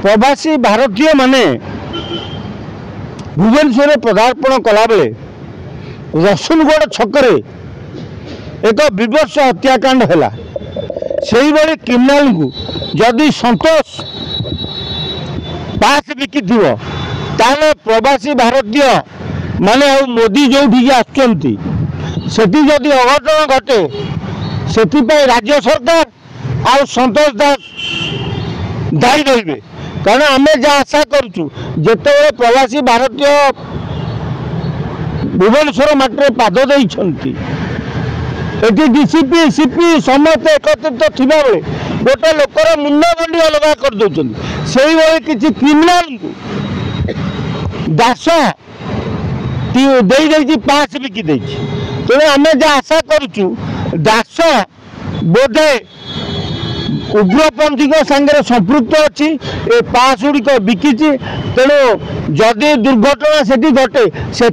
प्रवासी भारतीय माने भुवनेश्वर पदार्पण कला बेले रसुलगढ़ छकरे एक विवश हत्याकांड है से भाई क्रिमिनाल को जदि संतोष पास बिकी ताले प्रवासी भारतीय माने मोदी जो आसुँच जदि अघटन घटे से राज्य सरकार आ संतोष दास दायी रही कारण आम जहाँ आशा करुचु जिते प्रवासी भारतीय भुवनेश्वर मटे पाद देती डीसीपी सीपी समस्त एकत्रित थिबा बेले गोटे लोकर मुंड गंडी अलग कर दौरान से किसी क्रिमिनाल दास दे पास बिकी तेणु आम जहाँ आशा करुचु दास बोधे उग्रपंथी सांगे संपृक्त अच्छी ए पास गुड़िक बिकी तेणु जदि दुर्घटना से घटे से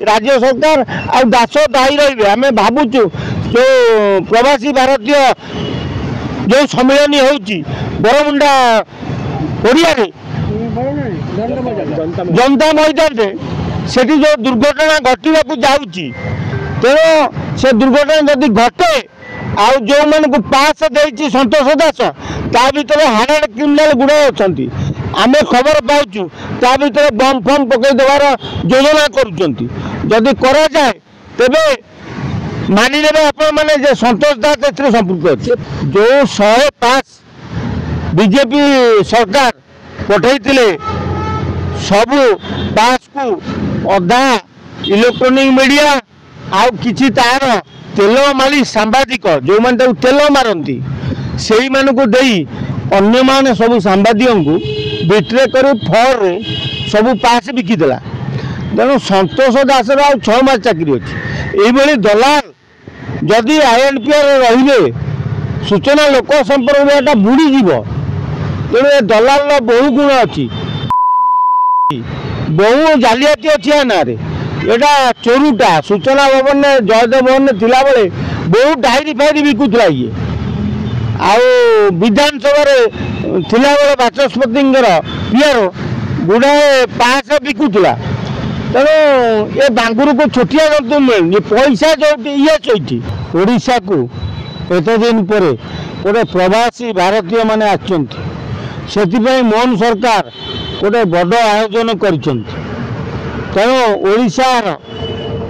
राज्य सरकार आ दास दायी रही आम भावुचु जो प्रवासी भारतीय जो सम्मेलन होची बरमुंडा ओडिया जनता मैदान से जो दुर्घटना घटवाक जाऊँगी तेणु से दुर्घटना जदि घटे आउ जो मान को पास देती संतोष दास ता भीतर हार्ड क्रिमिनाल गुड़े अच्छा आम खबर पाचु ता भीतर बम फम पकई देवार योजना करुँच करा जाए तेबे मानिदेवे आपण मैंने संतोष दास ए संपृक्त अच्छे जो 105 बीजेपी सरकार पठे सबू पास को अधा इलेक्ट्रोनिक मीडिया आउ किछि तार तेल माली सांबादिक जो मैंने तेल मारती से अन्य माने सब सांबादिकों को बिट्रे कर फर सब पास बिकीदेला तेणु संतोष दास आउ 6 मास चाकरी अच्छी ये दलाल जदि INPR रे सूचना लोक संपर्क विभाग बुड़ीज तेणु दलाल बहु गुण अच्छी बहु जालियाती अच्छी ना यहाँ चोरुटा सूचना भवन ने जयदेव भवन ने थिला बेले बहुत डायरी फायरी बिकुला ये आउ विधानसभा थिला बेले बाचस्पति पीआर गुड़ाए पास बिकुला तेणु ये बांगुर को छोटिया जंतु मिले पैसा जो ये चलती ओडिशा को एत दिन पर गोटे प्रवासी भारतीय माने आछंती मोहन सरकार गोटे बड़ आयोजन कर तेणु ओडिशार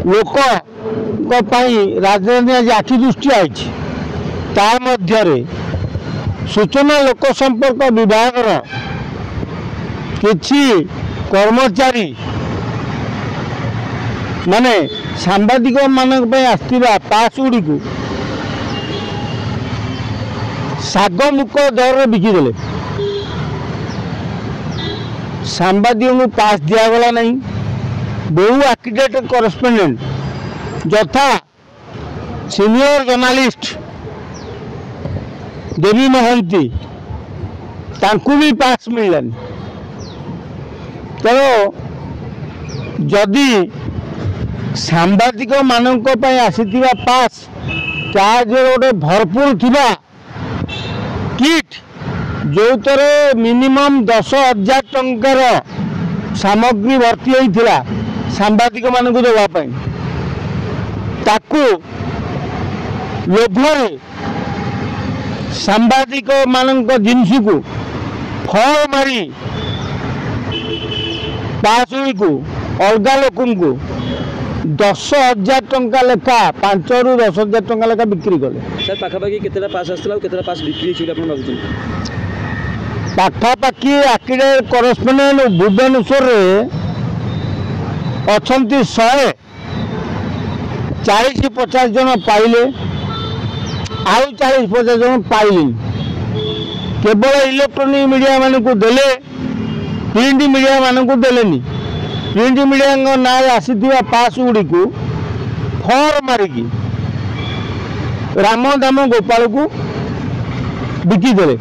लोक राजधानी आज आखि दृष्टि आई सूचना लोक संपर्क विभाग किछि कर्मचारी माने सांबादिक मान आसवा पास गुड़ी को शाग मुख दर बिकीदेले सांबादिकों को पास दिगला नहीं बहु आर्किटेक्ट करेस्पोंडेंट यथा सीनियर जर्नालिस्ट देवी महांती तांकु भी पास मिललानी तेणु जदि सांबादिक मानक आसीथिबा पास गोटे भरपूर थिबा किट जो तरे मिनिमम 10,000 टंकार सामग्री भर्ती होता सांबादिक मानक देवाई ताकू लोभरे सांबादिक मानक जिनस को फल मारी पास को अलग लोक 10,000 टंका लेखा 5 ରୁ 10,000 टंका लेखा बिक्री कले सर पाखापाखि केतला पास आसला केतला पास बिक्री छी आपण भाबुछन पाखापाखि आर्किटेक्ट करेस्पोंडेंट भुवनेश्वर अच्छी 140-50 जन पाइले आउ 40-50 जन पाइले केवल इलेक्ट्रोनिक मीडिया मान को देले प्रिंट मीडिया मान को देलेनी प्रिंट मीडिया ना आसी पास गुड़ी को फर मारिकी राम दाम गोपाल को बिकीदेले